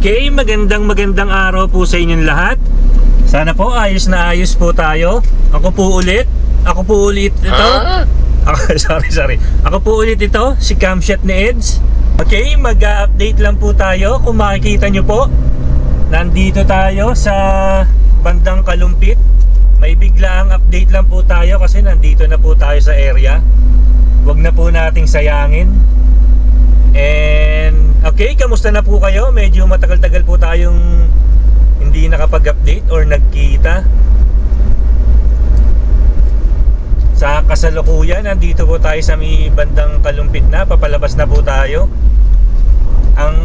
Okay, magandang araw po sa inyong lahat. Sana po ayos na ayos po tayo. Ako po ulit ito. Sorry. Ako po ulit ito, si Camshot ni Eds. Okay, mag-update lang po tayo. Kung makikita nyo po, nandito tayo sa bandang Kalumpit. May biglaang update lang po tayo kasi nandito na po tayo sa area. Huwag na po nating sayangin. And okay, kamusta na po kayo? Medyo matagal-tagal po tayong hindi nakapag-update or nagkita. Sa kasalukuyan, nandito po tayo sa may bandang Kalumpit na. Papalabas na po tayo.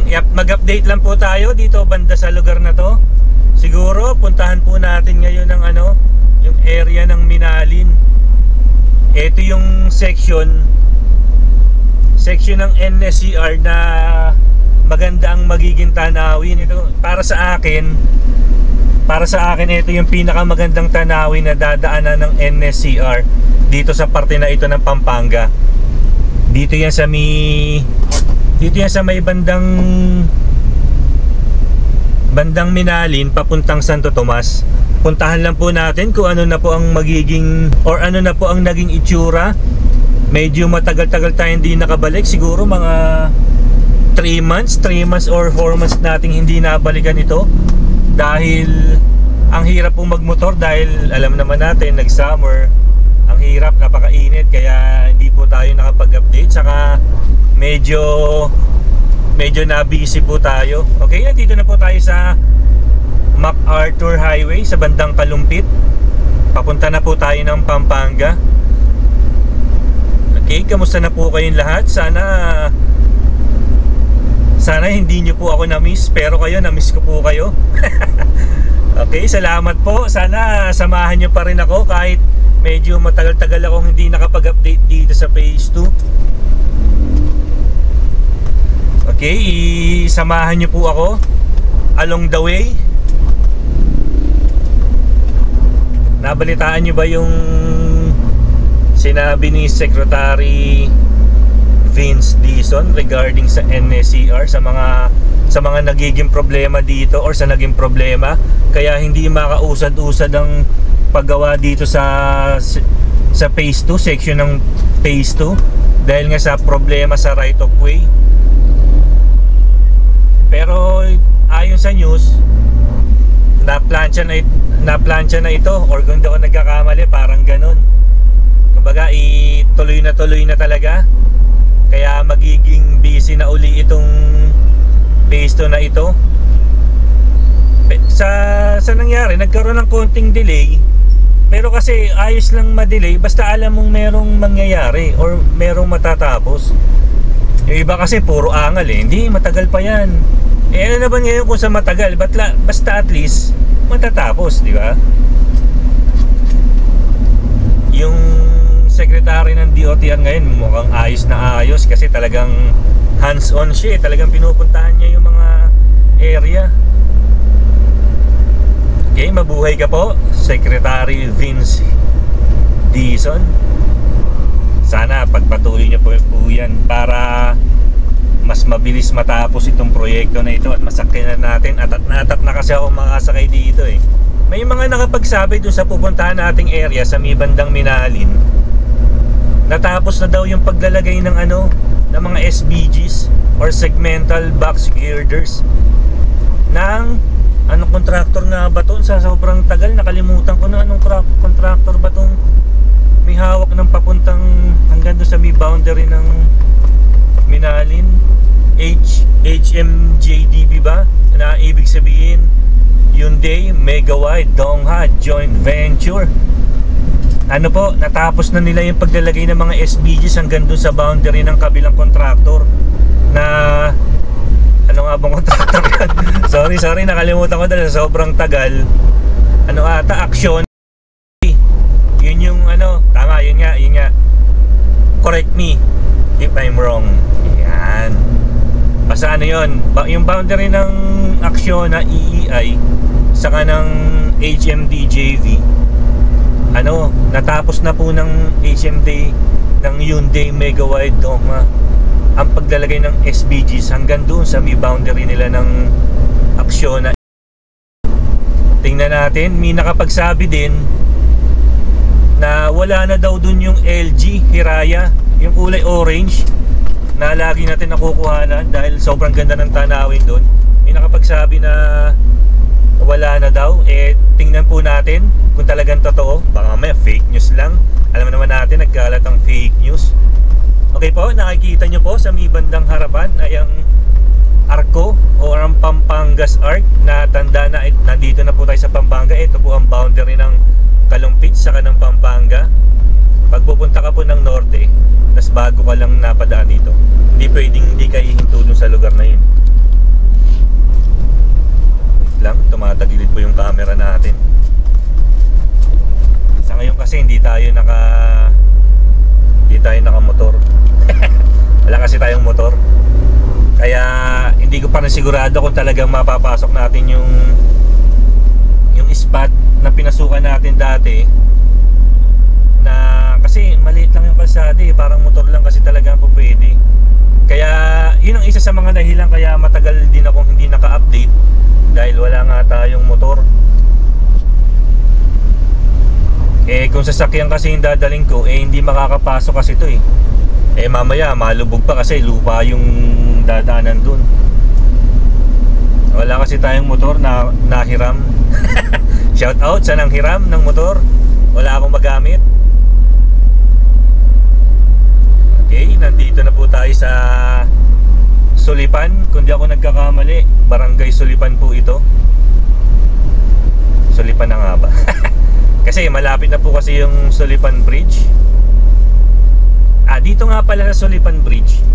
Mag-update lang po tayo dito banda sa lugar na to. Siguro puntahan po natin ngayon ng yung area ng Minalin. Ito yung section ng NSCR na maganda ang magiging tanawin. Ito para sa akin ito yung pinakamagandang tanawin na dadaanan ng NSCR dito sa parte na ito ng Pampanga. Dito yan sa may bandang Minalin papuntang Santo Tomas. Puntahan lang po natin kung ano na po ang magiging or ano na po ang naging itsura. Medyo matagal-tagal tayo hindi nakabalik. Siguro mga 3 months or 4 months nating hindi nabalikan ito. Dahil ang hirap pong magmotor. Dahil alam naman natin, nag-summer. Ang hirap, napakainit. Kaya hindi po tayo nakapag-update. Saka medyo na-busy po tayo. Okay, nandito na po tayo sa MacArthur Highway sa bandang Kalumpit. Papunta na po tayo ng Pampanga. Okay, kamusta na po kayong lahat? Sana hindi nyo po ako na-miss. Pero kayo, na-miss ko po kayo. Okay, salamat po. Sana samahan nyo pa rin ako kahit medyo matagal-tagal akong hindi nakapag-update dito sa phase 2. Okay, samahan nyo po ako along the way. Nabalitaan nyo ba yung sinabi ni Secretary Vince Dizon regarding sa NSCR, sa mga nagiging problema dito or sa naging problema kaya hindi makausad-usad ang paggawa dito sa phase 2, section ng phase 2 dahil nga sa problema sa right of way. Pero ayon sa news, na-plancha na ito, or kung hindi ako nagkakamali parang ganun. Kumbaga tuloy na talaga. Kaya magiging busy na uli itong phase 2 na ito. Sa nangyari, nagkaroon ng konting delay. Pero kasi ayos lang ma-delay basta alam mong merong mangyayari or merong matatapos. Yung iba kasi puro angal hindi matagal pa yan. Ano naman ngayon kung sa matagal, basta at least matatapos, di ba? Yung secretary ng DOTR ngayon mukhang ayos na ayos kasi talagang hands-on siya, talagang pinupuntahan niya yung mga area. Okay, mabuhay ka po, Secretary Vince Dizon. Sana pagpatuloy niyo po yan para mas mabilis matapos itong proyekto na ito at masakyan na natin. Atat na kasi ako makasakay dito eh. May mga nakapagsabi dun sa pupuntahan nating area sa may bandang Minalin. Natapos na daw yung paglalagay ng mga SBGs or segmental box girders ng contractor nga ba to? Sa sobrang tagal nakalimutan ko na anong contractor ba tong may hawak ng papuntang hanggang doon sa may boundary ng Minalin. HMJDB ba? Na ibig sabihin Hyundai Megawide Dongha Joint Venture. Natapos na nila yung paglalagay ng mga SBGs hanggang doon sa boundary ng kabilang contractor na ano nga bang contractor yan? sorry nakalimutan ko dahil sa sobrang tagal. Action. Yun yung tama, yun nga. Correct me if I'm wrong. Yan. Basta yun, yung boundary ng aksyon na EEI saka ng HMDJV, natapos na po ng HMD ng Hyundai Megawide Dongha ang paglalagay ng SBGs hanggang doon sa may boundary nila ng aksyon na. Tingnan natin, may nakapagsabi din na wala na daw dun yung LG Hiraya, yung kulay orange na lagi natin nakukuhanan dahil sobrang ganda ng tanawin dun. May nakapagsabi na wala na daw. Tingnan po natin kung talagang totoo. Baka may fake news lang. Alam naman natin, nagkalat ang fake news. Okay po, nakikita nyo po sa may bandang harapan ay ang Arco o ang Pampangas Arc na tanda na nandito na po tayo sa Pampanga. Ito po ang boundary ng Kalumpit saka ng Pampanga. Pag pupunta ka po ng norte, tas bago ka lang napadaan dito, hindi pwedeng hindi ka hihinto dun sa lugar na yun. Wait lang, tumatagilid po yung camera natin. Sa ngayon kasi hindi tayo nakamotor. Wala kasi tayong motor. Kaya hindi ko pa na sigurado kung talagang mapapasok natin yung spot na pinasukan natin dati, na kasi maliit lang yung kalsada parang motor lang kasi talaga po pwede. Kaya yun ang isa sa mga dahilan kaya matagal din akong hindi naka-update, dahil wala nga tayong motor. Kung sasakyan kasi yung dadaling ko, hindi makakapasok kasi ito mamaya malubog pa kasi lupa yung dadaanan dun. Wala kasi tayong motor na nahiram. Shout out sa nang hiram ng motor. Wala akong magamit. Okay, nandito na po tayo sa Sulipan. Kung di ako nagkakamali, Barangay Sulipan po ito. Sulipan na nga ba? Kasi malapit na po kasi yung Sulipan Bridge. Dito nga pala sa Sulipan Bridge,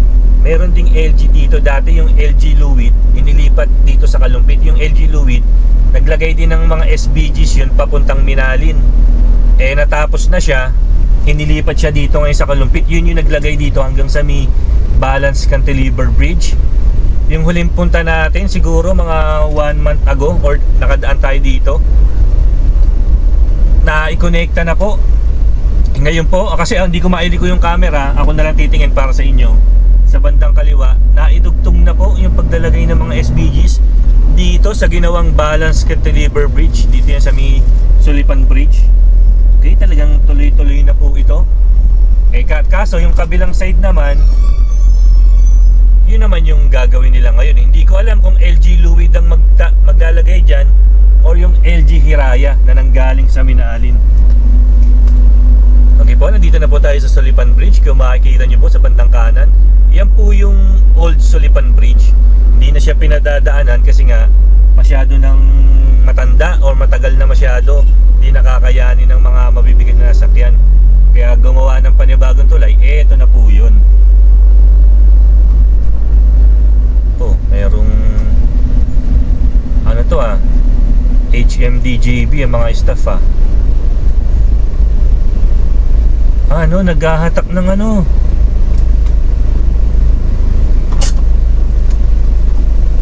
meron ding LG dito. Dati yung LG Luwit, inilipat dito sa Kalumpit. Yung LG Luwit, naglagay din ng mga SBGs yun papuntang Minalin. Natapos na siya, inilipat siya dito ngayon sa Kalumpit. Yun yung naglagay dito hanggang sa may Balance Cantilever Bridge. Yung huling punta natin siguro mga 1 month ago, or nakadaan tayo dito, na i-connecta na po. Ngayon po, kasi hindi ko mailiko yung camera, ako na lang titingin para sa inyo. Sa bandang kaliwa, naidugtong na po yung pagdalagay ng mga SBGs dito sa ginawang Balance Cantilever Bridge. Dito yan sa may Sulipan Bridge. Okay, talagang tuloy-tuloy na po ito. Kaso yung kabilang side naman, yun naman yung gagawin nila ngayon. Hindi ko alam kung LG Luwid ang maglalagay dyan or yung LG Hiraya na nanggaling sa Minalin. Okay po, nandito na po tayo sa Sulipan Bridge. Kung makikita nyo po sa bandang kanan, yan po yung old Sulipan Bridge. Hindi na siya pinadadaanan kasi nga masyado nang matanda or matagal na masyado. Hindi nakakayanin ng mga mabibigat na sasakyan. Kaya gumawa ng panibagong tulay. Eto na po yun. Merong ano to HMDJB ang mga staff naghahatak ng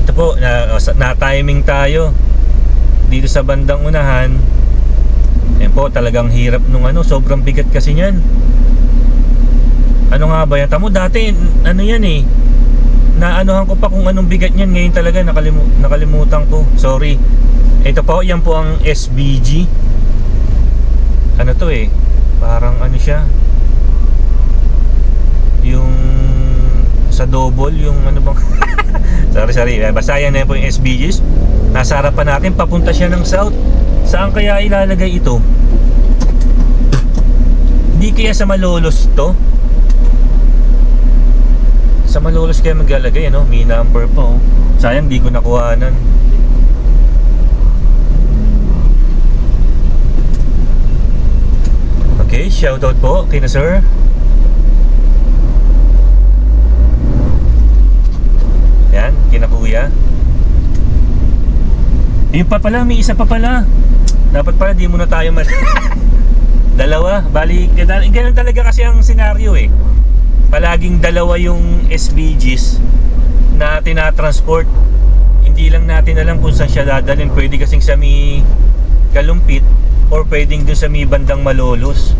ito po, na-timing tayo dito sa bandang unahan. Yan po, talagang hirap nung sobrang bigat kasi niyan. Ano nga ba yan? Tamo dati, yan naanuhan ko pa kung anong bigat niyan. Ngayon talaga nakalimutan ko. Sorry. Ito po, yan po ang SBG. Ano to parang siya, yung sa double, yung bang sorry, basta yan po yung SBGs. Nasa harapan natin, papunta siya ng south. Saan kaya ilalagay ito? Hindi kaya sa Malolos to? Sa Malolos kaya maglalagay, may number po. Sayang di ko nakuhanan. Okay, shoutout po kay na sir. Yan, kina kuya. Yung pa pala, may isa pa pala. Dapat pala di muna tayo dalawa, bali, ganun talaga kasi ang senaryo palaging dalawa yung SBGs na tinatransport. Hindi lang natin alam kung saan siya dadalhin. Pwede kasing sa may Kalumpit or pwedeng dun sa may bandang Malolos.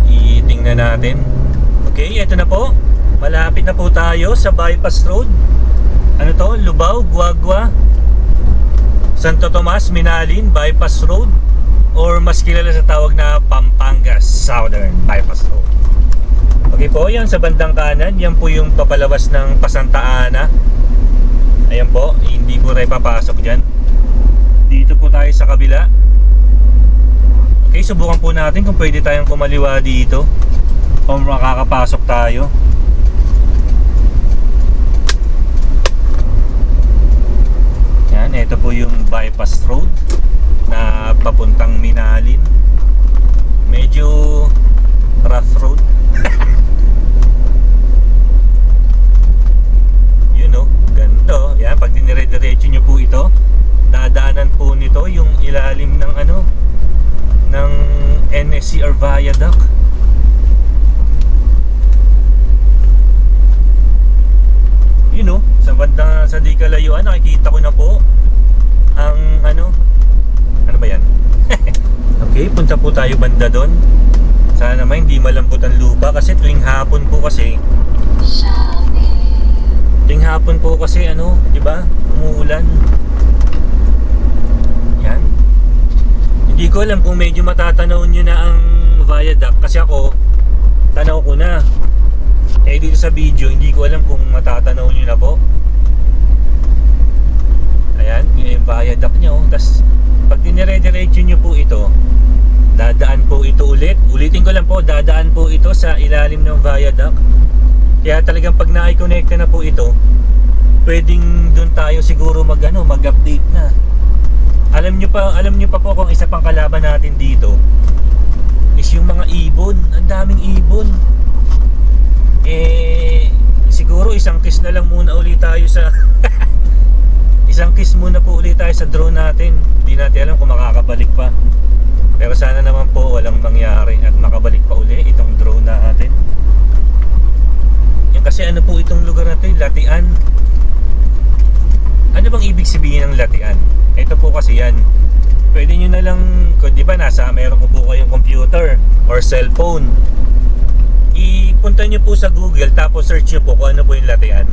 Itingnan natin. Okay, eto na po. Malapit na po tayo sa bypass road. ano to? Lubao, Guagua, Santo Tomas, Minalin Bypass Road, or mas kilala sa tawag na Pampanga Southern Bypass Road. Okay po, yan sa bandang kanan, yan po yung papalabas ng Pasanta Ana. Ayan po, hindi po tayo papasok dyan. Dito po tayo sa kabila. Okay, subukan po natin kung pwede tayong kumaliwa dito, kung makakapasok tayo. Yan, ito po yung bypass road na papuntang Minalin. Medyo rough road. Yun o, ganito. Yan, pag dinire-diretso nyo po ito, dadaanan po nito yung ilalim ng ano, ng NSCR Viaduct. Yun o, sa bandang, sa di kalayuan, nakikita ko na po ang ano ba yan? Okay, punta po tayo banda doon. Sana naman hindi malambot ang lupa kasi tuwing hapon po kasi ano, di ba? Umuulan. Yan. Hindi ko alam kung medyo matatanaw nyo na ang viaduct kasi ako tanaw ko na. Eh dito sa video hindi ko alam kung matatanaw nyo na po. Ayan, yung viaduct nyo. Tapos pag dinire-diretso nyo po ito, dadaan po ito ulit. Ulitin ko lang po, dadaan po ito sa ilalim ng viaduct. Kaya talagang pag na-connect na po ito, pwedeng doon tayo siguro mag-update na. Alam nyo pa po kung isa pang kalaban natin dito is yung mga ibon. Ang daming ibon. Eh siguro isang kiss na lang muna ulit tayo sa isang kiss muna po ulit tayo sa drone natin. Hindi natin alam kung makakabalik pa. Pero sana naman po walang mangyari at makabalik pa uli itong drone natin. Yan kasi ano po itong lugar natin, Latian. Ano bang ibig sabihin ng Latian? Ito po kasi yan. Pwede nyo na lang, di ba meron po kayong computer or cellphone, ipunta nyo po sa Google tapos search nyo po kung ano po yung Latian.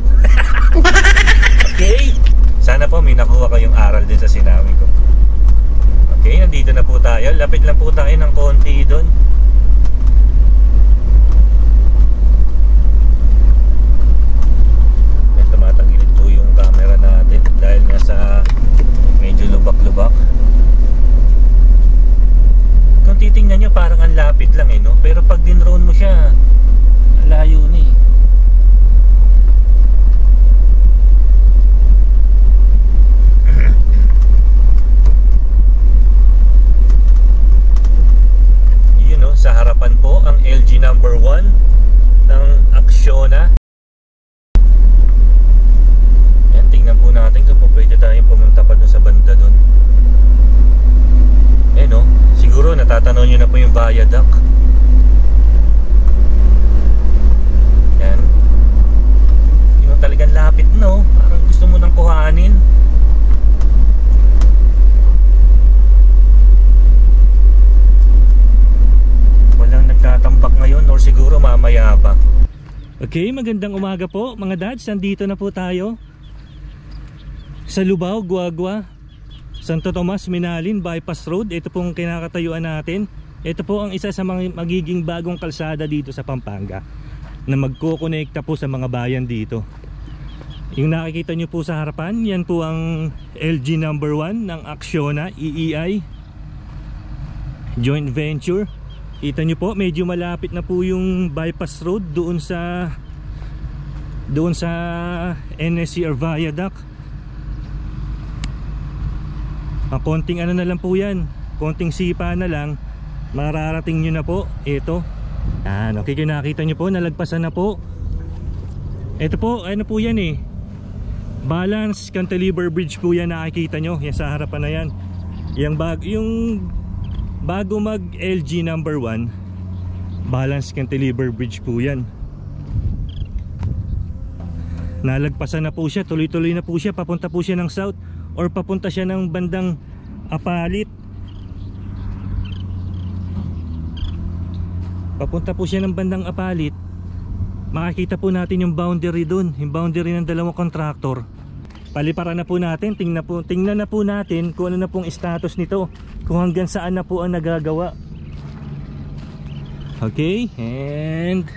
Okay? Sana po may nakuha kayong aral din sa sinabi ko. Okay, nandito na po tayo. Lapit lang po tayo ng konti doon. Tumatagilid po yung camera natin dahil nga sa medyo lubak-lubak. Kung titingnan nyo parang ang lapit lang no? Pero pag dinrone mo siya, ang layo na Sa harapan po ang LG number 1 ng Acciona. Yan, tingnan po natin kung pwede tayong pumunta pa dun sa banda dun. Eh no, siguro natatanaw nyo na po yung viaduct. Yan. Yung talagang lapit no, parang gusto mo nang kuhanin. Tatambak ngayon or siguro mamaya pa. Okay, magandang umaga po mga dads. Nandito na po tayo sa Lubao, Guagua, Santo Tomas, Minalin Bypass Road. Ito pong kinakatayuan natin. Ito po ang isa sa mga magiging bagong kalsada dito sa Pampanga na magkukonekta po sa mga bayan dito. Yung nakikita nyo po sa harapan, yan po ang LG number 1 ng Acciona EEI joint venture. Kita nyo po, medyo malapit na po yung bypass road doon sa NSCR Viaduct. Konting ano na lang po yan, konting sipa na lang, mararating nyo na po. Ito, yan, okay, kung nakita nyo po, nalagpasan na po. Ito po, ano po yan Balance Cantilever Bridge po yan, nakikita nyo, yan sa harapan na yan. Yung bago mag LG number 1, Balance Cantilever Bridge po yan. Nalagpasan na po siya, tuloy-tuloy na po siya. Papunta po siya ng south or papunta siya ng bandang Apalit. Papunta po siya ng bandang Apalit. Makikita po natin yung boundary doon, yung boundary ng dalawang contractor. paliparan na po natin. Tingnan na po natin kung ano na pong status nito, kung hanggang saan na po ang nagagawa. Okay, and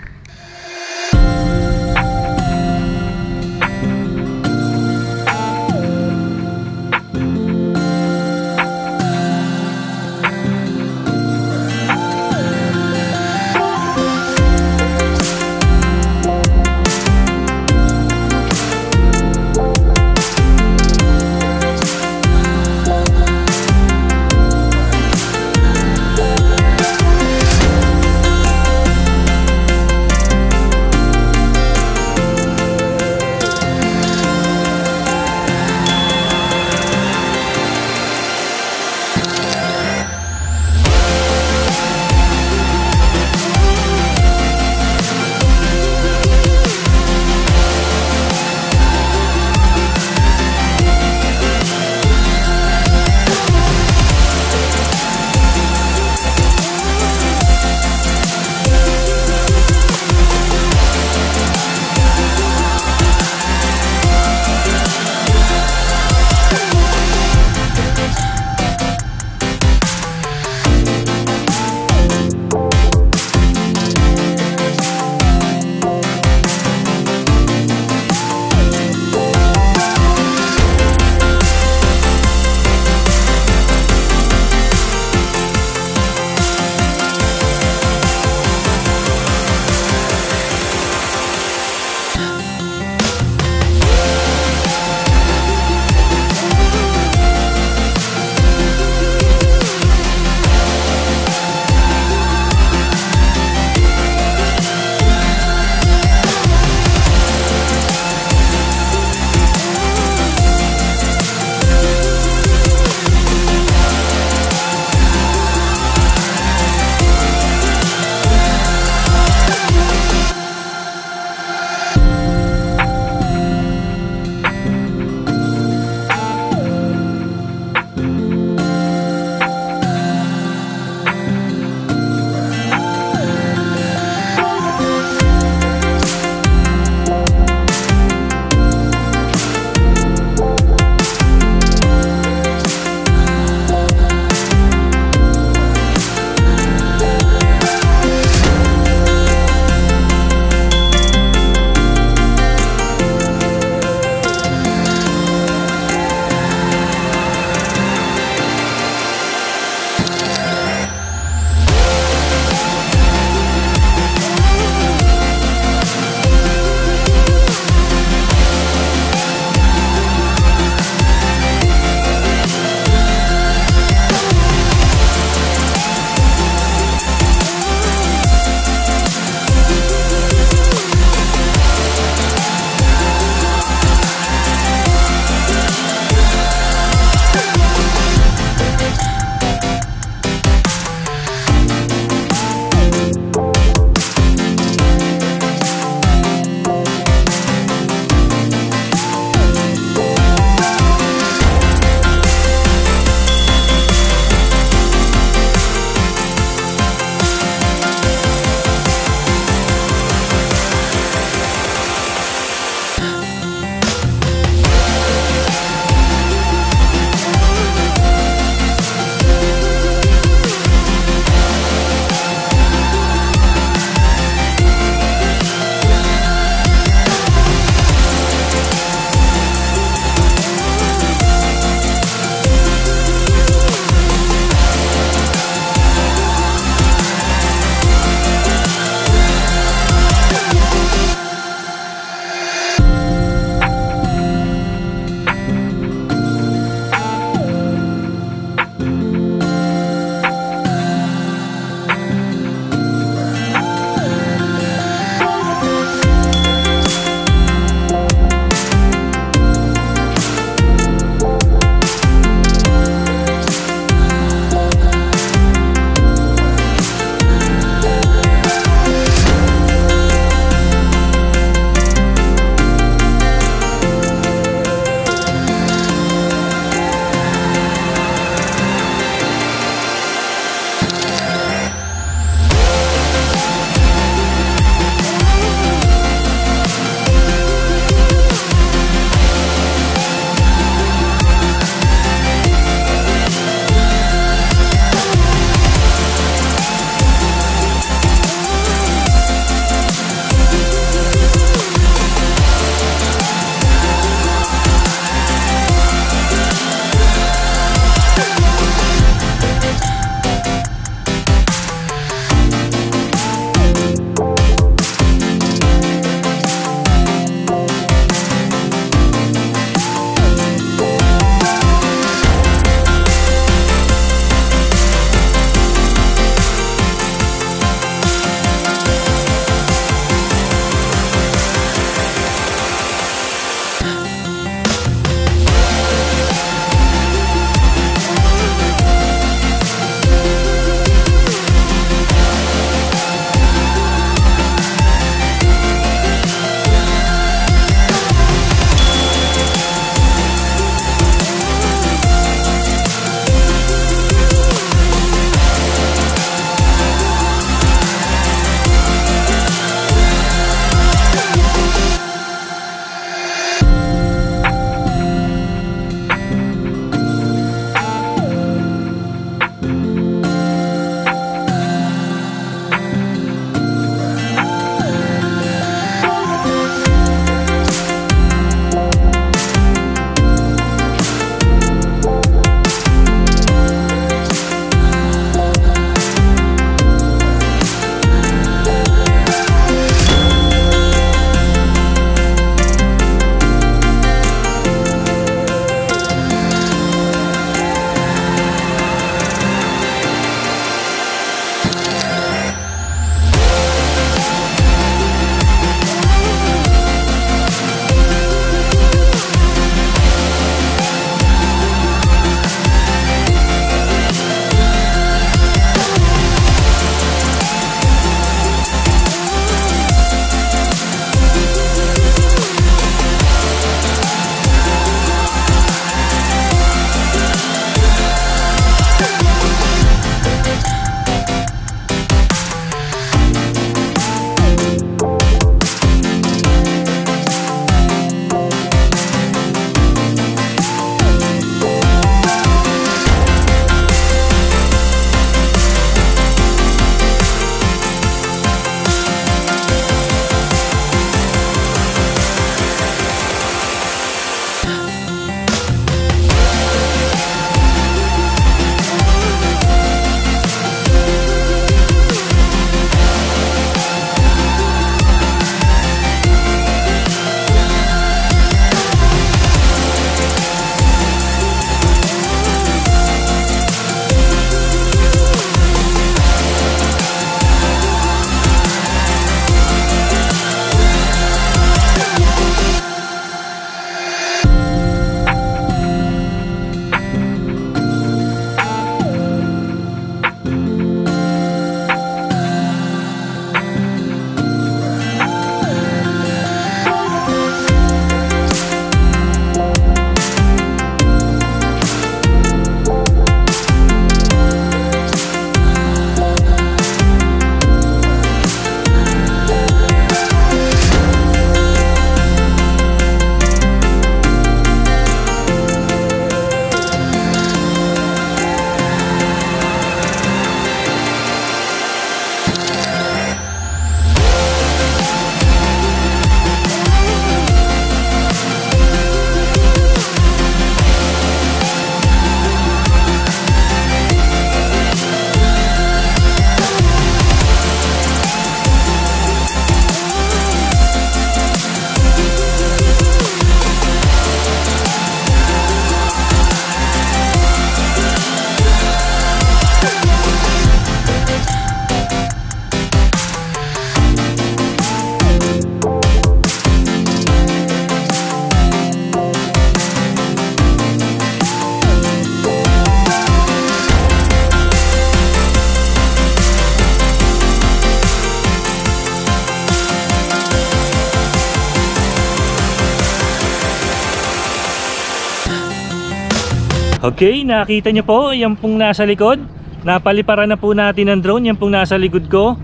Okay, nakita nyo po, yan pong nasa likod. Napaliparan na po natin ng drone. Yan pong nasa likod ko.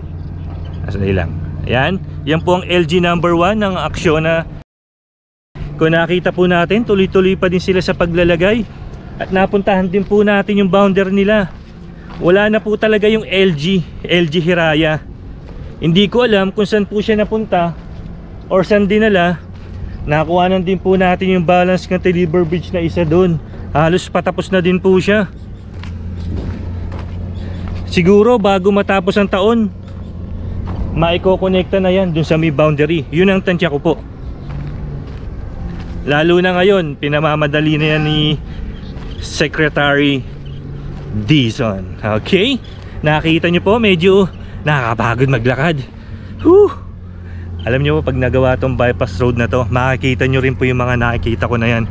Sandali lang. Ayan, yan po ang LG number 1 ng Acciona. Kung nakita po natin, tuloy-tuloy pa din sila sa paglalagay. At napuntahan din po natin yung boundary nila. Wala na po talaga yung LG Hiraya. Hindi ko alam kung saan po siya napunta or saan dinala. Nakuhanan din po natin yung balance cantilever bridge na isa doon. Halos patapos na din po siya. Siguro bago matapos ang taon, maiko-connecta na yan dun sa may boundary. Yun ang tansya ko po. Lalo na ngayon, pinamamadali na yan ni Secretary Dizon. Okay? Nakita nyo po, medyo nakakapagod maglakad. Whew! Alam nyo po, pag nagawa tong bypass road na to, makikita nyo rin po yung mga nakikita ko na yan,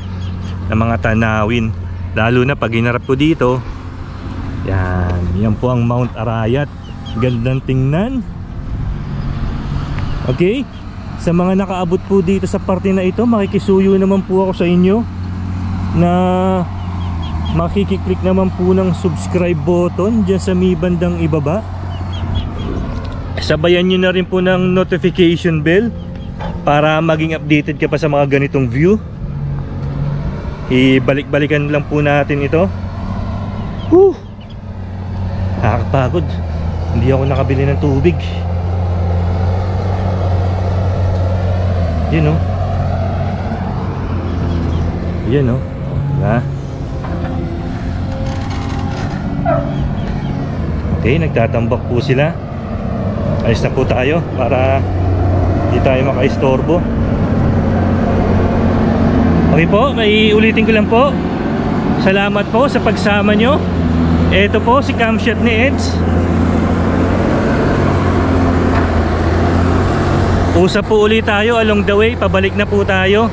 na mga tanawin. Lalo na pag hinarap ko dito, yan po ang Mount Arayat. Gandang tingnan. Okay? Sa mga nakaabot po dito sa parte na ito, makikisuyo naman po ako sa inyo na makikiclick naman po ng subscribe button dyan sa may bandang ibaba. Sabayan nyo na rin po ng notification bell para maging updated ka pa sa mga ganitong view. Ibalik-balikan lang po natin ito. Whew! Nakakapagod. Hindi ako nakabili ng tubig. Yun o. Yan o. Diba? Okay, nagtatambak po sila. Alis na po tayo para hindi tayo makaistorbo. Okay po, may ulitin ko lang po. Salamat po sa pagsama nyo. Ito po si camshot ni Eds. Usap po ulit tayo along the way. Pabalik na po tayo.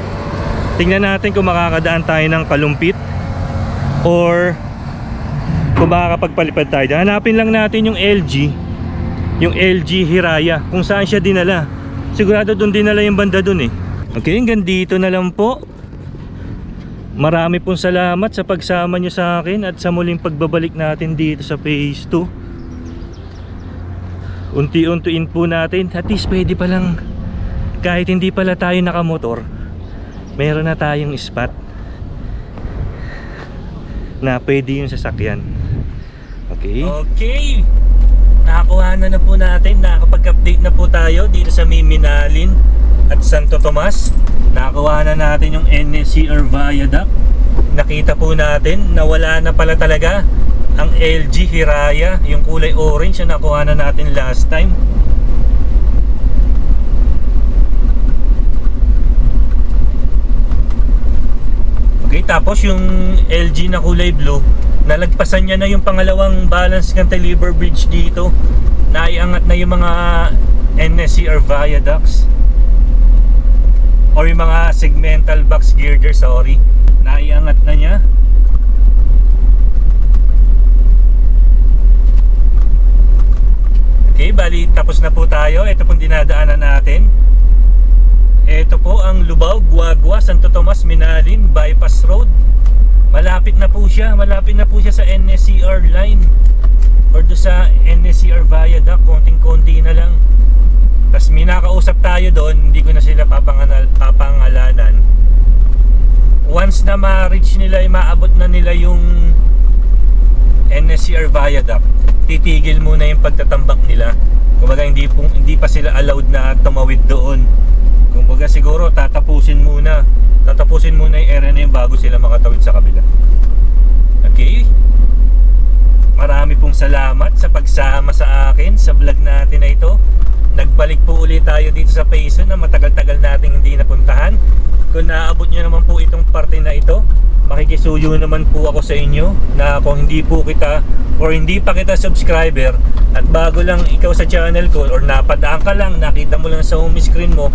Tingnan natin kung makakadaan tayo ng Kalumpit or kung makakapagpalipad tayo. Hanapin lang natin yung LG Hiraya, kung saan siya dinala. Sigurado doon dinala yung banda doon eh. Okay, hanggang dito na lang po. Marami pong salamat sa pagsama nyo sa akin at sa muling pagbabalik natin dito sa phase 2. Unti-untiin po natin. At least pwede pa lang, kahit hindi pala tayo nakamotor, meron na tayong spot na pwede yung sasakyan. Okay? Okay, nakakuha na po natin. Nakapag-update na po tayo dito sa Miminalin at Santo Tomas. Nakakuha na natin yung NSCR Viaduct. Nakita po natin na wala na pala talaga ang LG Hiraya. Yung kulay orange na nakuha na natin last time. Okay, tapos yung LG na kulay blue, nalagpasan niya na yung pangalawang balance cantilever bridge dito. Naiangat na yung mga NSCR viaducts or yung mga segmental box girder, sorry. Naiangat na niya. Okay, bali tapos na po tayo. Ito pong dinadaanan natin. Ito po ang Lubao, Guagua, Santo Tomas, Minalin bypass road. Malapit na po siya sa NSCR line or do sa NSCR viaduct. Konting-konti na lang. Tapos may nakausap tayo doon, hindi ko na sila papangalanan. Once na ma-reach nila, maabot na nila yung NSCR viaduct, titigil muna yung pagtatambak nila. Kumbaga hindi pa sila allowed na tumawid doon. Kumbaga siguro tatapusin muna yung area na yun bago sila makatawid sa kabila. Okay, marami pong salamat sa pagsama sa akin sa vlog natin na ito. Nagbalik po ulit tayo dito sa Payson na matagal-tagal nating hindi napuntahan. Kung naabot nyo naman po itong parte na ito, makikisuyo naman po ako sa inyo na kung hindi po kita or hindi pa kita subscriber at bago lang ikaw sa channel ko or napadaan ka lang, nakita mo lang sa home screen mo,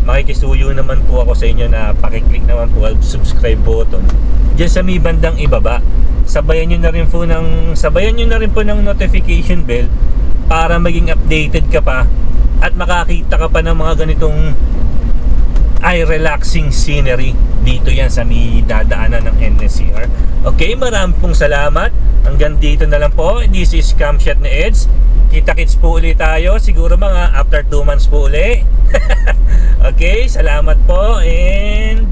makikisuyo naman po ako sa inyo na pakiclick naman po ang subscribe button diyan sa may bandang ibaba. Sabayan nyo na rin po ng notification bell para maging updated ka pa at makakita ka pa ng mga ganitong eye relaxing scenery. Dito yan sa may dadaanan ng NSCR. Okay, marami pong salamat. Hanggang dito na lang po. This is Cam Shot ni Eds. Kita-kits po ulit tayo. Siguro mga after 2 months po ulit. Okay, salamat po and